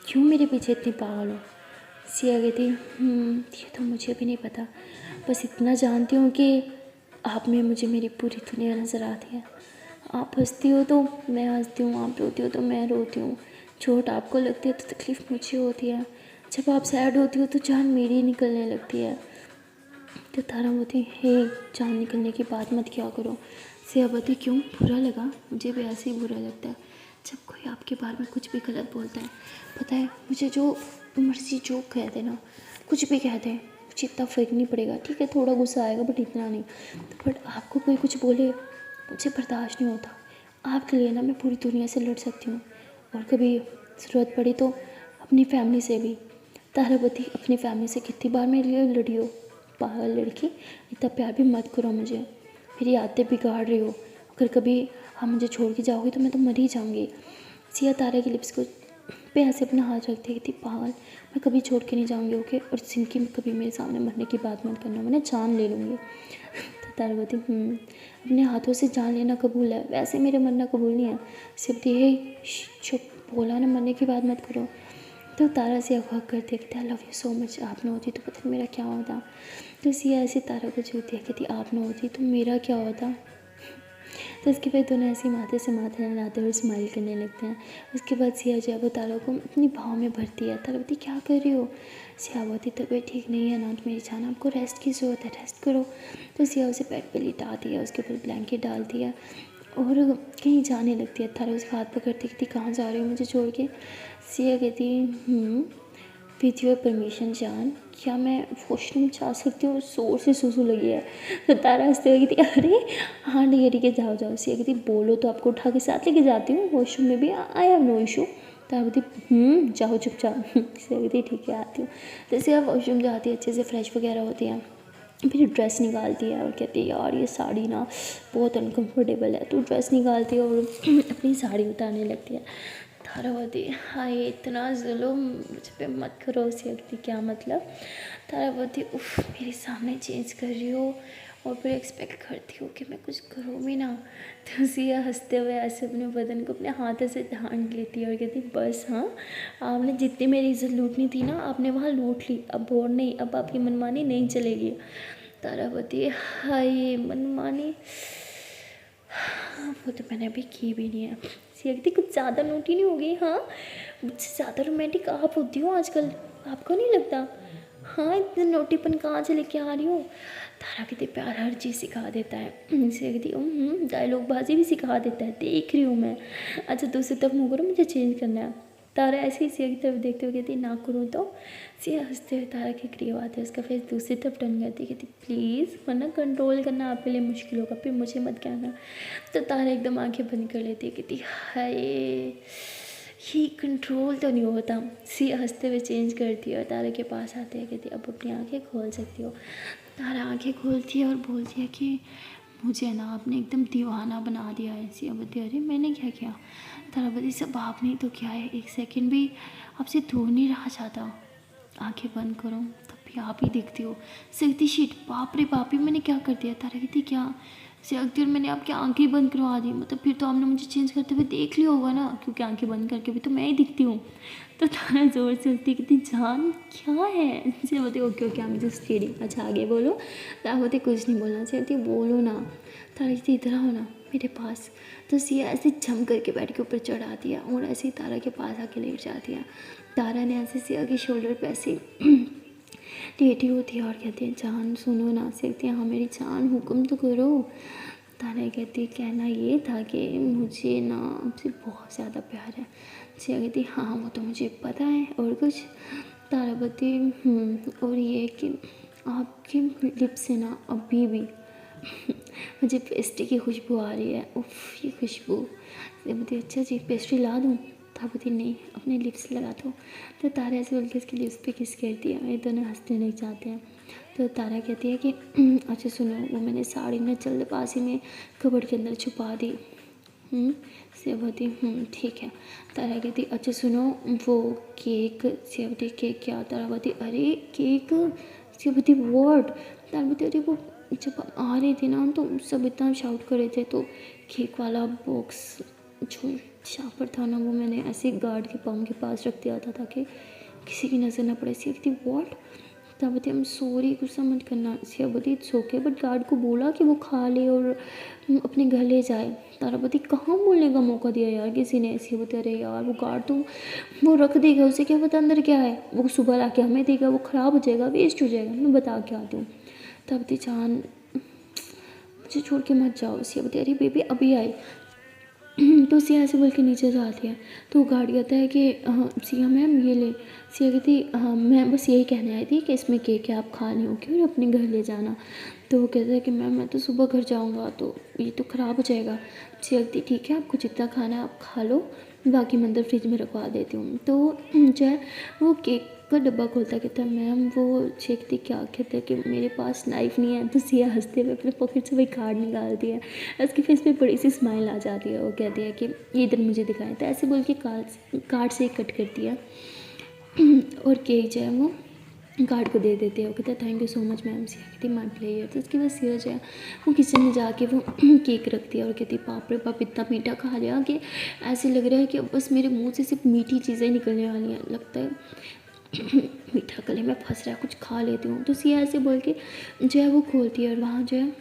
क्यों मेरे पीछे इतनी पागल हो। सिया कहती ये तो मुझे भी नहीं पता, बस इतना जानती हूँ कि आप में मुझे मेरी पूरी दुनिया नज़र आती है। आप हंसती हो तो मैं हंसती हूँ, आप रोती हो तो मैं रोती हूँ। चोट आपको लगती है तो तकलीफ़ मुझे होती है। जब आप सैड होती हो तो जान मेरी निकलने लगती है। तो तारा बोलती हे जान निकलने की बात मत किया करो। सिया बोलती क्यों, बुरा लगा, मुझे भी ऐसे ही बुरा लगता है जब कोई आपके बारे में कुछ भी गलत बोलता है। पता है मुझे जो मर्जी जो कह दे ना, कुछ भी कह दे, मुझे इतना फ़र्क नहीं पड़ेगा। ठीक है थोड़ा गुस्सा आएगा बट इतना नहीं। बट आपको कोई कुछ बोले मुझे बर्दाश्त नहीं होता। आपके लिए ना मैं पूरी दुनिया से लड़ सकती हूँ, और कभी ज़रूरत पड़ी तो अपनी फैमिली से भी। तारावती अपनी फैमिली से कितनी बार मेरे लिए लड़ी हो। पागल लड़की, इतना प्यार भी मत करो मुझे, मेरी आदतें बिगाड़ रही हो। अगर कभी आप मुझे छोड़ के जाओगे तो मैं तो मर ही जाऊँगी। सिया तारा की लिप्स को पे ऐसे अपना हाथ रखते ही थी, पागल मैं कभी छोड़ के नहीं जाऊँगी ओके, और जिंदगी में कभी मेरे सामने मरने की बात मत करना, मैंने जान ले लूँगी। तो तारावती अपने हाथों से जान लेना कबूल है, वैसे मेरे मरना कबूल नहीं है। सिर्फ ये चुप, बोला ना मरने की बात मत करो। तो तारा से हक करते कहते I love you so much, आप ना होती तो पता नहीं मेरा क्या होता। तो सिया ऐसे तारा को छूती है, कहती आप ना होती तो मेरा क्या होता। तो उसके बाद दोनों ऐसे माथे से माथे लगाते हुए स्माइल करने लगते हैं। उसके बाद सिया जो है वो तारा को अपनी भाव में भरती है। तारा बोलती क्या कर रही हो। सिया बोलती तबीयत ठीक नहीं है ना तो मेरी जान, आपको रेस्ट की ज़रूरत है, रेस्ट करो। तो सिया उसे बेड पे लिटाती है, उसके ऊपर ब्लैंकेट डालती है और कहीं जाने लगती है। तारा उसका हाथ पकड़ती कहती कहाँ जा रही हो मुझे छोड़ के। सिया कहती विथ योर परमिशन जान, क्या मैं वॉशरूम जा सकती हूँ, ज़ोर से सुसु लगी है। तो तारा हंसते हुए कहती अरे हाँ ठीक है जाओ जाओ। सिया कहती बोलो तो आपको उठा के साथ लेके जाती हूँ वॉशरूम में भी, आई हैव नो इशू। तारा कहती जाओ चुपचाप। सिया कहती ठीक है आती हूँ। तो सिया वॉशरूम जाती है, अच्छे से फ्रेश वगैरह होती है, फिर ड्रेस निकालती है और कहती है यार ये साड़ी ना बहुत अनकम्फर्टेबल है। तो ड्रेस निकालती है और अपनी साड़ी उतारने लगती है। तारावती हाय इतना जुल्म मुझ पे मत करो। सिया कहती क्या मतलब। तारावती उफ मेरे सामने चेंज कर रही हो और फिर एक्सपेक्ट करती हो कि मैं कुछ करूँ भी ना। तो सिया हंसते हुए ऐसे अपने बदन को अपने हाथों से ढांक लेती है और कहती बस हाँ, आपने जितनी मेरी इज्जत लूटनी थी ना आपने वहाँ लूट ली, अब और नहीं, अब आपकी मनमानी नहीं चलेगी। तारावती हाय मनमानी, वो तो मैंने अभी की भी नहीं है। सिया कहती कुछ ज़्यादा नोटी नहीं हो गई। हाँ मुझसे ज़्यादा रोमांटिक आप होती हो आजकल, आपको नहीं लगता। हाँ इतना नोटीपन कहाँ से लेके आ रही हो। तारा कहती प्यार हर चीज़ सिखा देता है। सिया कहती डायलॉग बाजी भी सिखा देता है, देख रही हूँ मैं। अच्छा दूसरी तरफ मुँह करो, मुझे चेंज करना है। तारा ऐसे ही सिया की तरफ देखते हुए कहती ना करूँ तो। सिया हंसते हुए तारा के करीब आते उसका फेस दूसरी तरफ टर्न करती कहती प्लीज़, वरना कंट्रोल करना आपके लिए मुश्किल होगा, फिर मुझे मत कहना। तो तारा एकदम आंखें बंद कर लेती है, कहती हाय ये कंट्रोल तो नहीं होता। सिया हंसते हुए चेंज करती है और तारा के पास आते हैं, कहती अब अपनी आंखें खोल सकती हो। तारा आंखें खोलती है और बोलती है कि मुझे ना आपने एकदम दीवाना बना दिया है। सिया बोलती अरे मैंने क्या किया। तारा बोलती सब आपने ही तो किया है, एक सेकंड भी आपसे दूर नहीं रहा जाता। आंखें बंद करो तब भी आप ही दिखती हो। सकती शीट बाप रे बाप ही मैंने क्या कर दिया। तारा कहती क्या। से अख्तर मैंने आपकी आंखें बंद करवा दी, मतलब फिर तो आपने मुझे चेंज करते हुए देख लिया होगा ना, क्योंकि आंखें बंद करके भी तो मैं ही दिखती हूँ। तो तारा ज़ोर से हंसती कहती जान क्या है। से बोलती okay okay I am just kidding. अच्छा आगे बोलो। तारा बोलती कुछ नहीं बोलना चाहती, बोलो ना। तारा कहती इधर आओ ना मेरे पास। तो सिया ऐसे जम करके बेड के ऊपर चढ़ा दिया और ऐसे ही तारा के पास आके लेट जाती है। तारा ने ऐसे सिया के शोल्डर पे ऐसे लेटी होती है और कहती है जान सुनो ना। सकती है हाँ मेरी जान हुक्म तो करो। तारा कहती है कहना ये था कि मुझे ना आपसे बहुत ज़्यादा प्यार है। सिया कहती है हाँ वो तो मुझे पता है, और कुछ? तारा कहती है और ये कि आपकी लिप्स से ना अभी भी मुझे पेस्ट्री की खुशबू आ रही है। उफ ये खुशबू। सिया कहती है अच्छा जी पेस्ट्री ला दूँ? तारा कहती नहीं अपने लिप्स लगा दो। तो तारा ऐसे बोल के उसके लिप्स पे किस करती है। ये दोनों हंसने लग जाते हैं। तो तारा कहती है कि अच्छा सुनो वो मैंने साड़ी ना जल्दबाजी में कबर्ड के अंदर छुपा दी। सेवती ठीक है। तारावती अच्छा सुनो वो केक। सेवती केक क्या? तारावती अरे केक। सेवती वर्ड। तारावती अरे वो जब आ रही थी ना तो सब इतना शाउट कर रहे थे तो केक वाला बॉक्स जो जहाँ पर था ना वो मैंने ऐसे गार्ड के पाँव के पास रख दिया था ताकि किसी की नज़र ना पड़े। सेवती वॉट? तारावती हम सॉरी गुस्सा मत करना। सेवती इट्स ओके बट गार्ड को बोला कि वो खा ले और अपने घर ले जाए। तारावती कहाँ बोलने का मौका दिया यार किसी ने। सेवती अरे यार वो गार्ड तो वो रख देगा, उसे क्या पता अंदर क्या है, वो सुबह ला के हमें देगा, वो ख़राब हो जाएगा वेस्ट हो जाएगा, मैं बता के आती हूँ। तारावती जान मुझे छोड़ के मत जाओ। सेवती अरे बेबी अभी आई। तो सिया ऐसे बोल के नीचे जाती है तो गार्ड कहता है कि सिया मैम ये ले। सिया कहती हाँ मैं बस यही कहने आई थी कि इसमें केक है आप खा नहीं होगी और अपने घर ले जाना। तो वो कहता है कि मैम मैं तो सुबह घर जाऊंगा तो ये तो ख़राब हो जाएगा। सिया कहती ठीक है आपको जितना खाना है आप खा लो, बाकी मैं अंदर फ्रिज में रखवा देती हूँ। तो जो है वो केक का डब्बा खोलता कहता है मैम वो चेकती क्या कहते हैं कि मेरे पास नाइफ़ नहीं है। तो सिया हंसते हुए अपने पॉकेट से वही कार्ड निकालती है। उसके फेस पे बड़ी सी स्माइल आ जाती है। वो कहती है कि इधर मुझे दिखाएं। तो ऐसे बोल के कार्ड से कट करती है और केक जो है वो गार्ड को दे देते हैं। वो कहता है thank you so much ma'am. Siya कहती माई प्लेयर। तो उसके बाद सिया जो है वो किचन में जाके वो केक रखती है और कहती बाप रे बाप इतना मीठा खा लिया कि ऐसे लग रहा है कि बस मेरे मुंह से सिर्फ मीठी चीज़ें निकलने वाली हैं, लगता है मीठा गले में फंस रहा है, कुछ खा लेती हूँ। तो सिया ऐसे बोल के जो है वो खोलती है और वहाँ जो है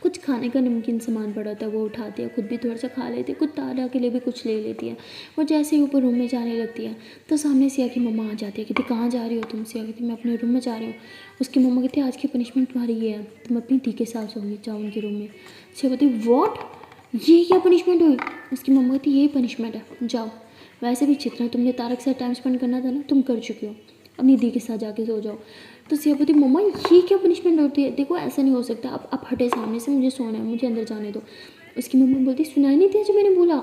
कुछ खाने का नमकीन सामान पड़ा था वो उठाती है, खुद भी थोड़ा सा खा लेती है, कुछ तारा के लिए भी कुछ ले लेती है। वो जैसे ही ऊपर रूम में जाने लगती है तो सामने सिया की मम्मा आ जाती है। कहती कहाँ जा रही हो तुम? सिया कहती मैं अपने रूम में जा रही हूँ। उसकी मम्मा कहती आज की पनिशमेंट तुम्हारी ये है, तुम अपनी दी के साथ सोगी, जाओ उनके रूम में। सिया कहती वॉट ये क्या पनिशमेंट हुई? उसकी मम्मा कहती यही पनिशमेंट है, जाओ। वैसे भी जितना तुमने तारक से टाइम स्पेंड करना था ना तुम कर चुकी हो, अपनी दी के साथ जाके सो जाओ। तो सिया बोलती मम्मा ये क्या पनिशमेंट होती है? देखो ऐसा नहीं हो सकता, आप हटे सामने से, मुझे सोना है, मुझे अंदर जाने दो। उसकी मम्मा बोलती सुनाई नहीं दिया जो मैंने बोला?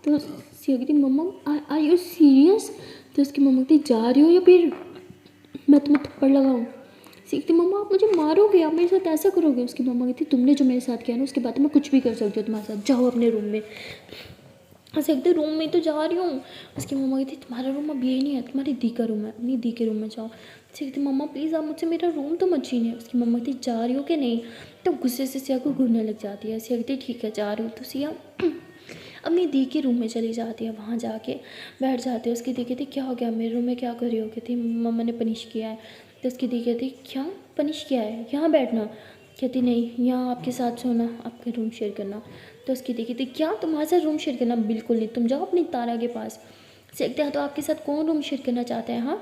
तो सिया कहती मम्मा आर यू सीरियस? तो उसकी मम्मा कहती जा रही हो या फिर मैं तुम्हें थप्पड़ लगाऊँ? सीखती मम्मा आप मुझे मारोगे, आप मेरे साथ ऐसा करोगे? उसकी मम्मा कहती तुमने जो मेरे साथ किया ना उसके बाद मैं कुछ भी कर सकती हूँ तुम्हारे साथ, जाओ अपने रूम में। ऐसे एकदम रूम में तो जा रही हूँ। उसकी मम्मा कहती तुम्हारा रूम अब यही नहीं है, तुम्हारी दी का रूम है, अपनी दी के रूम में जाओ। सिया कहती मम्मा प्लीज़ आप मुझसे मेरा रूम तो मत छीनिए। उसकी मम्मा कहती जा रही हो कि नहीं? तो गुस्से से सिया को घूरने लग जाती है। सिया कहती ठीक है जा रही हूँ। तो सिया अपनी दी के रूम में चली जाती है, वहाँ जाके बैठ जाती है। उसकी दी कहती क्या हो गया मेरे रूम में क्या कर रही हो? कहती मम्मा ने पनिश किया है। तो उसकी दी कहती क्या पनिश किया है, यहाँ बैठना? कहती नहीं यहाँ आपके साथ सोना, आपका रूम शेयर करना। तो उसकी दी कहती क्या तुम्हारे साथ रूम शेयर करना? बिल्कुल नहीं, तुम जाओ अपनी तारा के पास। सीखते हैं तो आपके साथ कौन रूम शेयर करना चाहते हैं? हाँ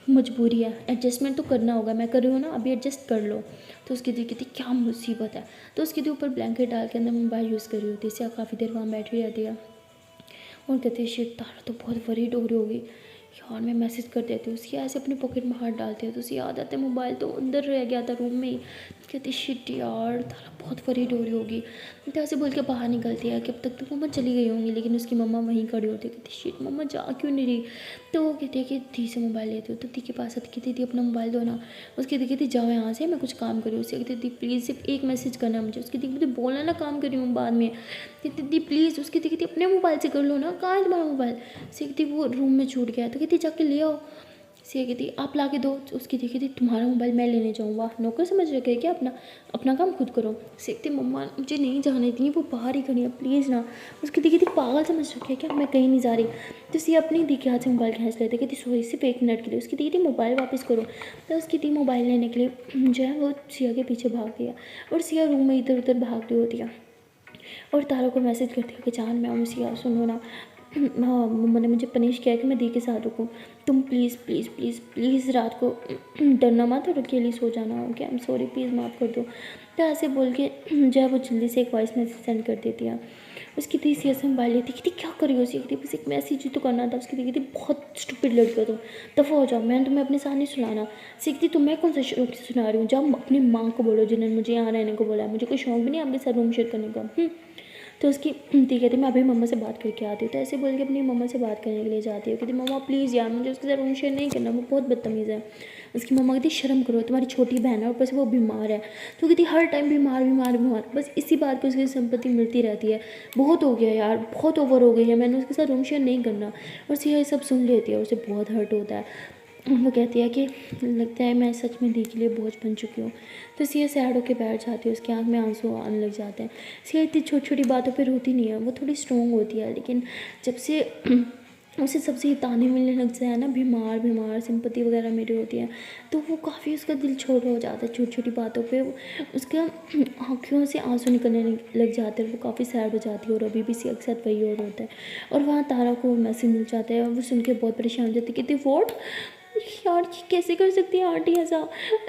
मजबूरी है, एडजस्टमेंट तो करना होगा, मैं कर रही हूँ ना अभी एडजस्ट कर लो। तो उसकी दी कहती क्या मुसीबत है? तो उसकी दी ऊपर ब्लैंकेट डाल के अंदर मोबाइल यूज़ कर रही होती है। सिया काफ़ी देर वहाँ बैठी रहती है और कहती है शिट तारा तो बहुत वरीड हो रही होगी यार, मैं मैसेज कर देती हूँ। उसकी ऐसे अपने पॉकेट में हाथ डालती है तो उसे याद आता है मोबाइल तो अंदर रह गया था रूम में ही। कहती शिट यार तारा बहुत वरीड हो रही होगी। तो ऐसे बोल के बाहर निकलती है कि अब तक तो मम्मा चली गई होंगी, लेकिन उसकी मम्मा वहीं खड़ी होती है। कहती शिट मम्मा जा क्यों नहीं रही? तो वो कहती है कि दी से मोबाइल लेती हो। तो दी के पास आती कहती दी अपना मोबाइल दो ना। उसकी दी कहती जाओ यहाँ से, मैं कुछ काम करूँ। उससे कहती दी प्लीज़ सिर्फ एक मैसेज करना मुझे। उसकी दी कहती बोलना ना काम कर रही हूँ बाद में। कहती दी प्लीज़। उसकी दी कहती अपने मोबाइल से कर लो ना, कहाँ है तुम्हारा मोबाइल? से कहती वो रूम में छूट गया। तो कहती जाके ले आओ। सिया कहती आप ला के दो। उसकी दी कहती तुम्हारा मोबाइल मैं लेने जाऊँ? वाह नौकर समझ रखे क्या, अपना अपना काम खुद करो। सीखती मम्मा मुझे नहीं जाने दी, वो बाहर ही खड़ी है प्लीज़ ना। उसकी दी कहती पागल समझ रखे क्या, मैं कहीं नहीं जा रही। तो सिया अपनी दी के हाथ से मोबाइल खींच लेते कहती सॉरी सिर्फ 1 मिनट के लिए। उसकी दी कहती मोबाइल वापस करो। तो उसकी दी मोबाइल लेने के लिए जो है वो सिया के पीछे भाग गया और सिया रूम में इधर उधर भाग रही होती है और तारा को मैसेज करती है कि जान मैं हूँ सिया, सुनो ना हाँ, मम्मा ने मुझे पनिश किया कि मैं दी के साथ रुकूँ। तुम प्लीज़ प्लीज़ प्लीज़ प्लीज़ रात को डरना मत और अकेली सो जाना, okay, I am sorry, please माफ़ कर दो। तो ऐसे बोल के जो है वो जल्दी से एक वॉइस मैसेज सेंड कर देती है। उसकी दी सी ऐसे मोबाइल लेती, कहती क्या कर रही हो, सीखती बस एक मैसेज ही तो करना था। उसकी दी कहती बहुत स्टूपिड लड़की हो तुम, दफ़ा हो जाओ, मैंने तुम्हें अपने साथ नहीं सुनाना। सीखती तो मैं कौन सा शौक से सुना रही हूँ, जाओ अपनी माँ को बोलो जिन्होंने मुझे यहाँ रहने को बोला है, मुझे कोई शौक भी नहीं आपके साथ रूम शेयर करने का। तो उसकी दी कहती मैं अभी मम्मा से बात करके आती हूँ। तो ऐसे बोल के अपनी मम्मा से बात करने के लिए जाती है। कहती मम्मा प्लीज़ यार मुझे उसके साथ रूम शेयर नहीं करना, वो बहुत बदतमीज़ है। उसकी मम्मा कहती शर्म करो, तुम्हारी छोटी बहन है और ऊपर से वो बीमार है। तो कहती हर टाइम बीमार बीमार बीमार, बस इसी बात पर उसकी संपत्ति मिलती रहती है। बहुत हो गया यार, बहुत ओवर हो गई है, मैंने उसके साथ रूम शेयर नहीं करना। और सिया ये सब सुन लेती है और उसे बहुत हर्ट होता है। वो कहती है कि लगता है मैं सच में दी के लिए बोझ बन चुकी हूँ। तो सिया सैड होकर बैठ जाती है, उसकी आँख में आंसू आने लग जाते हैं। सिया इतनी छोटी छोटी बातों पे रोती नहीं है, वो थोड़ी स्ट्रॉन्ग होती है, लेकिन जब से उसे सबसे ताने मिलने लग जाए ना, बीमार बीमार सिंपत्ति वगैरह मेरी होती है, तो वो काफ़ी उसका दिल छोटा हो जाता है। छोटी छोटी बातों पे उसका आँखों से आंसू निकलने लग जाते हैं, वो काफ़ी सैड हो जाती है। और अभी भी सिया के साथ वही और होता है। और वहाँ तारा को मैसेज मिल जाता है और वो सुन के बहुत परेशान हो जाती है। कहती वॉट यार, ये कैसे कर सकती है आंटी ऐसा,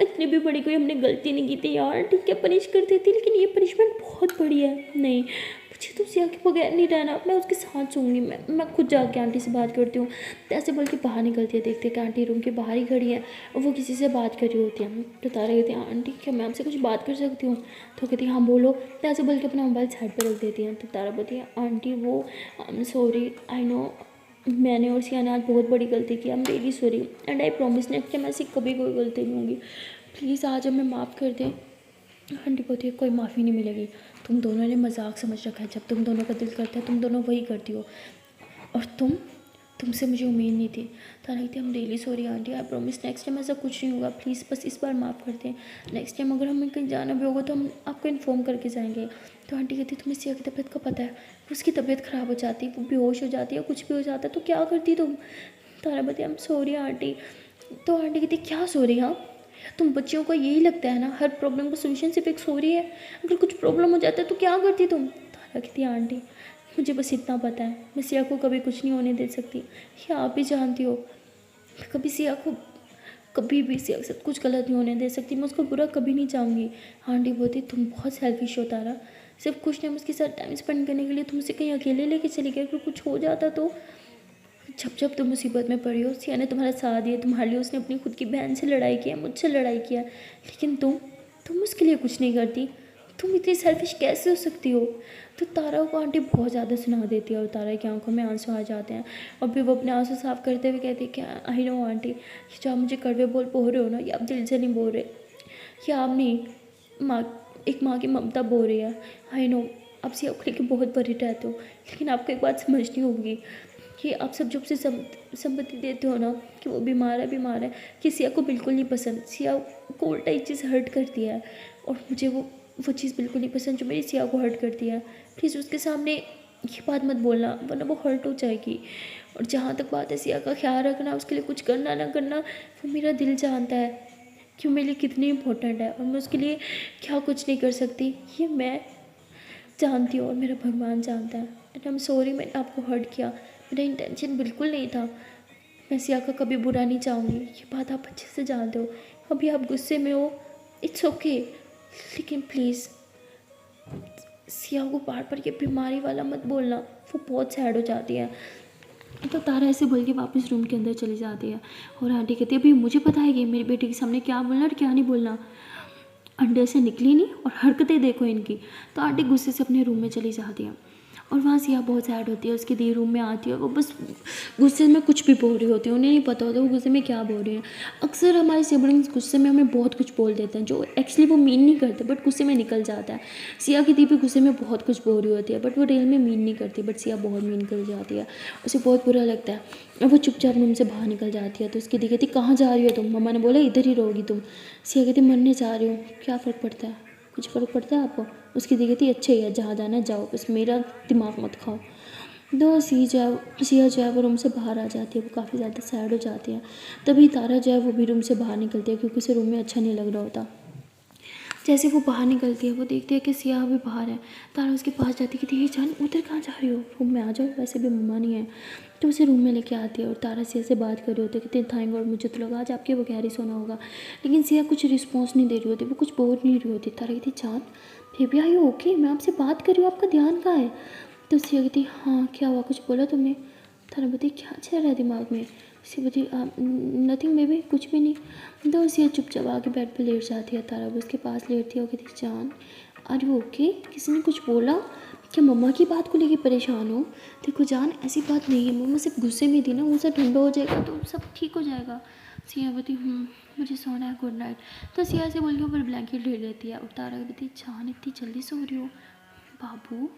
इतनी भी बड़ी कोई हमने गलती नहीं की थी यार, ठीक है पनिश कर देती, लेकिन ये पनिशमेंट बहुत बड़ी है। नहीं, मुझे तो सिया के बगैर नहीं रहना, मैं उसके साथ सोऊंगी, मैं खुद जाके आंटी से बात करती हूँ। तो ऐसे बोल के बाहर निकलती है, देखते कि आंटी रूम के बाहर ही खड़ी है और वो किसी से बात कर रही होती है। तो तारा कहती है आंटी क्या मैं आपसे कुछ बात कर सकती हूँ। तो कहती है हाँ बोलो। तो ऐसे बोल के अपना मोबाइल साइड पर रख देती है। तो तारा बोलती है आंटी वो I am sorry, I know मैंने और सिया ने आज बहुत बड़ी गलती की, I am really sorry and I promise next time ऐसी कभी कोई गलती नहीं होगी, प्लीज़ आज हमें माफ़ कर दें। आंटी बोलती है कोई माफ़ी नहीं मिलेगी, तुम दोनों ने मजाक समझ रखा है, जब तुम दोनों का दिल करता है तुम दोनों वही करती हो, और तुमसे मुझे उम्मीद नहीं थी। तारा कहती है हम really sorry aunty, I promise next time ऐसा कुछ नहीं होगा, प्लीज़ बस इस बार माफ़ कर दें। नेक्स्ट टाइम अगर हमें कहीं जाना भी होगा तो हम आपको इन्फॉर्म करके जाएंगे। तो आंटी कहती तुम्हें सिया की तबीयत का पता है, उसकी तबीयत ख़राब हो जाती है, वो बेहोश हो जाती है, कुछ भी हो जाता है तो क्या करती तुम। तारा कहती आई एम सॉरी आंटी। तो आंटी कहती क्या सॉरी, हाँ तुम बच्चियों को यही लगता है ना हर प्रॉब्लम का सोल्यूशन सिर्फ एक सॉरी है, अगर कुछ प्रॉब्लम हो जाता है तो क्या करती तुम। तारा कहती आंटी मुझे बस इतना पता है, मैं सिया को कभी कुछ नहीं होने दे सकती, ये आप भी जानती हो, मैं कभी सिया को कभी भी सिया के साथ कुछ गलत नहीं होने दे सकती, मैं उसको बुरा कभी नहीं चाहूँगी। आंटी बोलती तुम बहुत सेल्फिश हो तारा, सिर्फ कुछ टाइम उसके साथ टाइम स्पेंड करने के लिए तुम उसे कहीं अकेले लेके चली गई, अगर कुछ हो जाता तो। जब जब तुम मुसीबत में पड़ी हो सिया ने तुम्हारा साथ दिया, तुम्हारे लिए उसने अपनी खुद की बहन से लड़ाई किया, मुझसे लड़ाई किया, लेकिन तुम उसके लिए कुछ नहीं करती, तुम इतनी सेल्फिश कैसे हो सकती हो। तो तारा को आंटी बहुत ज़्यादा सुना देती है और तारा की आंखों में आंसू आ जाते हैं और फिर वो अपने आंसू साफ करते हुए कहती है कि आई नो आंटी, ये जो आप मुझे कड़वे बोल रहे हो ना, ये आप दिल से नहीं बोल रहे, ये आप नहीं, माँ एक माँ की ममता बोल रही है। आई नो आप सिया को लेकर बहुत बड़ी रहते हो, लेकिन आपको एक बात समझनी होगी कि आप सब जब से संपत्ति देते हो ना कि वो बीमार है कि सिया को बिल्कुल नहीं पसंद, सिया को उल्टा एक चीज़ हर्ट करती है और मुझे वो चीज़ बिल्कुल नहीं पसंद जो मेरी सिया को हर्ट करती है। प्लीज़ उसके सामने ये बात मत बोलना वरना वो हर्ट हो जाएगी। और जहाँ तक बात है सिया का ख्याल रखना, उसके लिए कुछ करना ना करना, वो मेरा दिल जानता है कि वो मेरे लिए कितनी इंपॉर्टेंट है और मैं उसके लिए क्या कुछ नहीं कर सकती, ये मैं जानती हूँ और मेरा भगवान जानता है। एंड आई एम सॉरी मैंने आपको हर्ट किया, मेरा इंटेंशन बिल्कुल नहीं था, मैं सिया का कभी बुरा नहीं चाहूँगी, ये बात आप अच्छे से जानते हो। अभी आप गुस्से में हो, इट्स ओके, लेकिन प्लीज़ सिया को बार बार ये बीमारी वाला मत बोलना, वो बहुत सैड हो जाती है। तो तारा ऐसे बोल के वापस रूम के अंदर चली जाती है और आंटी कहती है अभी मुझे पता है कि मेरी बेटी के सामने क्या बोलना और क्या नहीं बोलना, अंडे से निकली नहीं और हरकतें देखो इनकी। तो आंटी गुस्से से अपने रूम में चली जाती है और वहाँ सिया बहुत सैड होती है, उसकी दी रूम में आती है, वो बस गुस्से में कुछ भी बोल रही होती है, उन्हें नहीं पता होता वो गुस्से में क्या बोल रही हैं। अक्सर हमारे सिबलिंग्स गुस्से में हमें बहुत कुछ बोल देते हैं जो एक्चुअली वो मीन नहीं करते बट गुस्से में निकल जाता है। सिया की दी भी गुस्से में बहुत कुछ बोल रही होती है बट वो रियल में मीन नहीं करती, बट सिया बहुत मीन कर जाती है, उसे बहुत बुरा लगता है और वो चुपचाप रूम से बाहर निकल जाती है। तो उसकी दी कहती कहाँ जा रही हो तुम, मम्मा ने बोला इधर ही रहोगी तुम। सिया कहती मरने जा रही हूँ, क्या फ़र्क पड़ता है, कुछ फ़र्क पड़ता है आपको। उसकी दी कहती अच्छा ही है, जहाँ जाना है जाओ, बस मेरा दिमाग मत खाओ। तो सिया जो है वो रूम से बाहर आ जाती है, वो काफ़ी ज़्यादा सैड हो जाती है। तभी तारा जो है वो भी रूम से बाहर निकलती है क्योंकि उसे रूम में अच्छा नहीं लग रहा होता। जैसे वो बाहर निकलती है, वो देखती है कि सिया अभी बाहर है। तारा उसके पास जाती है कि ये जान उधर कहाँ जा रही हो, रूम में आ जाओ, वैसे भी मम्मा नहीं है। तो उसे रूम में लेके आती है और तारा सिया से बात कर रही होती है कि थैंक गॉड, मुझे तो लगा आज आपके बगैर ही सोना होगा। लेकिन सिया कुछ रिस्पॉन्स नहीं दे रही होती, वो कुछ बोल नहीं रही होती। तारा कहती जान फिर भी आई ओके, मैं आपसे बात कर रही हूँ, आपका ध्यान कहाँ है। तो सिया कहती हाँ क्या हुआ, कुछ बोला तुमने। तारा बताई क्या चल रहा है दिमाग में। सिया बताई नथिंग बेबी, कुछ भी नहीं। तो सिया चुपचाप आके बेड पे लेट जाती है। तारा भी उसके पास लेटती है और कहती जान आर यू ओके, किसी ने कुछ बोला क्या, मम्मा की बात को लेके परेशान हो। देखो जान ऐसी बात नहीं है, मम्मा सिर्फ गुस्से में थी ना, वो सब ठंडा हो जाएगा तो सब ठीक हो जाएगा। सिया बोलती मुझे सोना है, गुड नाइट। तो सिया से बोल के ऊपर ब्लैंकेट ले लेती है और तारा कहती जान इतनी जल्दी सो रही हो। बाबू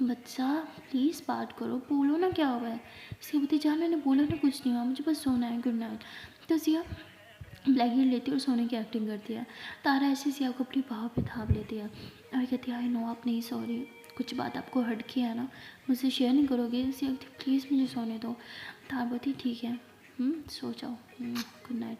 बच्चा प्लीज़ बात करो, बोलो ना क्या हुआ है। सिया बोलती जान मैंने बोला ना कुछ नहीं हुआ, मुझे बस सोना है, गुड नाइट। तो सिया ब्लैंकेट लेती है और सोने की एक्टिंग करती है। तारा ऐसे सिया को अपनी बाहों पे थाप लेती है और कहती है आई नो आप नहीं सॉरी, कुछ बात आपको हट की है ना, मुझसे शेयर नहीं करोगे। सिया कहती प्लीज़ मुझे सोने दो। तारा बोलती ठीक है सो जाओ, गुड नाइट।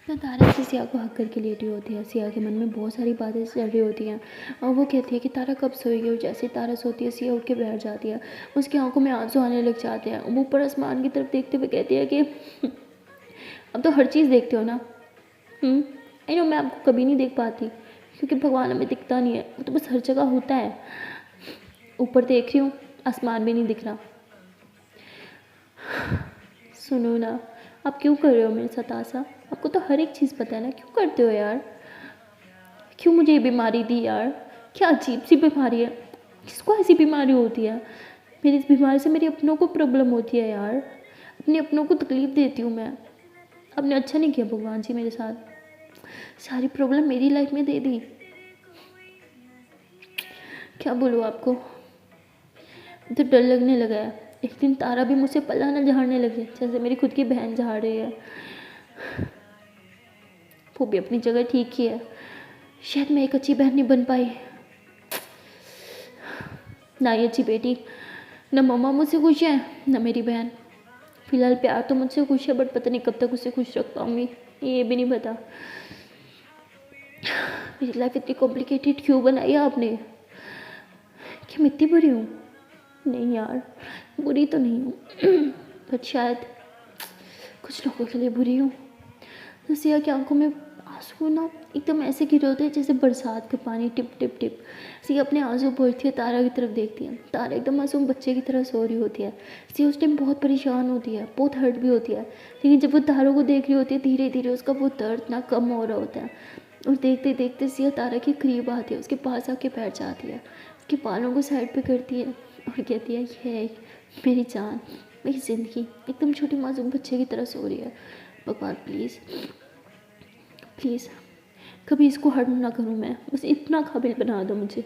तो तारा से सिया को हक करके लेटी होती है। सिया के मन में बहुत सारी बातें चल रही होती हैं और वो कहती है कि तारा कब सोएगी। और जैसे तारा सोती है सिया उठ के बैठ जाती है, उसकी आंखों में आंसू आने लग जाते हैं। वो ऊपर आसमान की तरफ देखते हुए कहती है कि अब तो हर चीज़ देखते हो ना। आई नो मैं आपको कभी नहीं देख पाती क्योंकि भगवान हमें दिखता नहीं है, वो तो बस हर जगह होता है। ऊपर देख रही हूँ आसमान भी नहीं दिख रहा। सुनो ना, आप क्यों कर रहे हो मेरे साथ ऐसा, आपको तो हर एक चीज़ पता है ना, क्यों करते हो यार। क्यों मुझे ये बीमारी दी यार, क्या अजीब सी बीमारी है, किसको ऐसी बीमारी होती है। मेरी इस बीमारी से मेरे अपनों को प्रॉब्लम होती है यार, अपने अपनों को तकलीफ़ देती हूँ मैं। आपने अच्छा नहीं किया भगवान जी मेरे साथ, सारी प्रॉब्लम मेरी लाइफ में दे दी। क्या बोलूँ आपको, तो डर लगने लगा है। एक दिन तारा भी मुझसे पल्ला न झाड़ने लगे जैसे मेरी खुद की बहन झाड़ रही है। वो भी अपनी जगह ठीक ही है, शायद मैं एक अच्छी बहन नहीं बन पाई, ना ही अच्छी बेटी। न मम्मा मुझसे खुश है न मेरी बहन। फिलहाल प्यार तो मुझसे खुश है बट पता नहीं कब तक उसे खुश रख पाऊंगी, ये भी नहीं पता। मेरी लाइफ इतनी कॉम्प्लिकेटेड क्यों बनाई है आपने, क्या मैं इतनी बुरी हूँ। नहीं यार बुरी तो नहीं हूँ बट शायद कुछ लोगों के लिए बुरी हूँ। तो सिया की आंखों में आंसू ना एकदम ऐसे गिरे होते हैं जैसे बरसात का पानी टिप टिप टिप। सिया अपने आंसू पोंछती है, तारा की तरफ देखती है। तारा एकदम मासूम बच्चे की तरह सो रही होती है। सिया उस टाइम बहुत परेशान होती है, बहुत हर्ट भी होती है। लेकिन जब वो तारों को देख रही होती है धीरे धीरे उसका वो दर्द ना कम हो रहा होता है। और देखते देखते सिया तारा के करीब आती है, उसके पास आके बैठ जाती है, उसके बालों को साइड पे करती है और कहती है ये मेरी जान, मेरी ज़िंदगी एकदम छोटी मासूम बच्चे की तरह सो रही है। भगवान प्लीज़ प्लीज़ कभी इसको हर्ट ना करूँ मैं, बस इतना काबिल बना दो मुझे,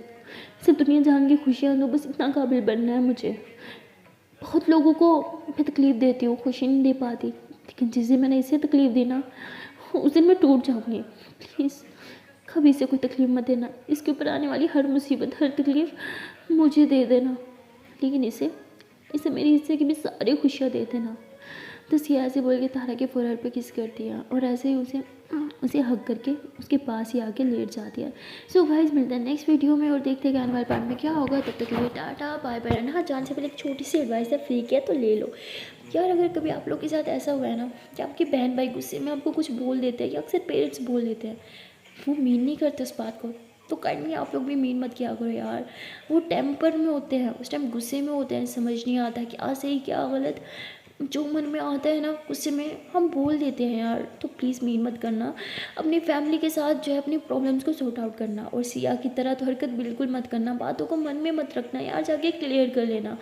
इसे दुनिया जान की खुशियाँ दो, बस इतना काबिल बनना है मुझे। बहुत लोगों को मैं तकलीफ़ देती हूँ, खुशी नहीं दे पाती, लेकिन जिस दिन मैंने इसे तकलीफ़ दी ना उस दिन मैं टूट जाऊँगी। प्लीज़ कभी इसे कोई तकलीफ़ मत देना, इसके ऊपर आने वाली हर मुसीबत हर तकलीफ़ मुझे दे देना, लेकिन इसे मेरी हिस्से की भी सारी खुशियाँ दे देना। तो सिया ऐसे बोल के तारा के फोरहेड पे किस करती है और ऐसे ही उसे हग करके उसके पास ही आके लेट जाती है। सो गाइस मिलते हैं नेक्स्ट वीडियो में और देखते हैं कि आने वाले पार्ट में क्या होगा। तब तक के लिए टाटा बाय बाय। हाँ जान से पहले एक छोटी सी एडवाइस है, फ्री की है तो ले लो यार। अगर कभी आप लोग के साथ ऐसा हुआ है ना कि आपकी बहन भाई गुस्से में आपको कुछ बोल देते हैं या अक्सर पेरेंट्स बोल देते हैं, वो मीन नहीं करते उस बात को, तो काइंडली आप लोग भी मीन मत किया करो यार। वो टेम्पर में होते हैं, उस टाइम गुस्से में होते हैं, समझ नहीं आता क्या सही क्या गलत, जो मन में आता है ना गुस्से में हम बोल देते हैं यार। तो प्लीज़ मीन मत करना, अपनी फैमिली के साथ जो है अपनी प्रॉब्लम्स को सॉर्ट आउट करना। और सिया की तरह तो हरकत बिल्कुल मत करना, बातों को मन में मत रखना यार, जाके क्लियर कर लेना,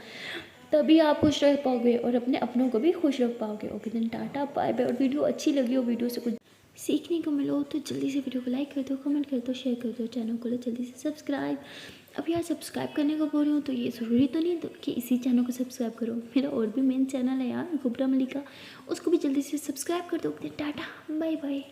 तभी आप खुश रह पाओगे और अपने अपनों को भी खुश रख पाओगे। ओके दिन टाटा बाय बाय। और वीडियो अच्छी लगी हो, वीडियो से कुछ सीखने को मिलो तो जल्दी से वीडियो को लाइक कर दो, कमेंट कर दो, शेयर कर दो, चैनल को जल्दी से सब्सक्राइब। अब यार सब्सक्राइब करने को बोल रही हूँ तो ये ज़रूरी तो नहीं तो कि इसी चैनल को सब्सक्राइब करो, मेरा और भी मेन चैनल है यार कुबरा मलिका, उसको भी जल्दी से सब्सक्राइब कर दो। Tata bye bye.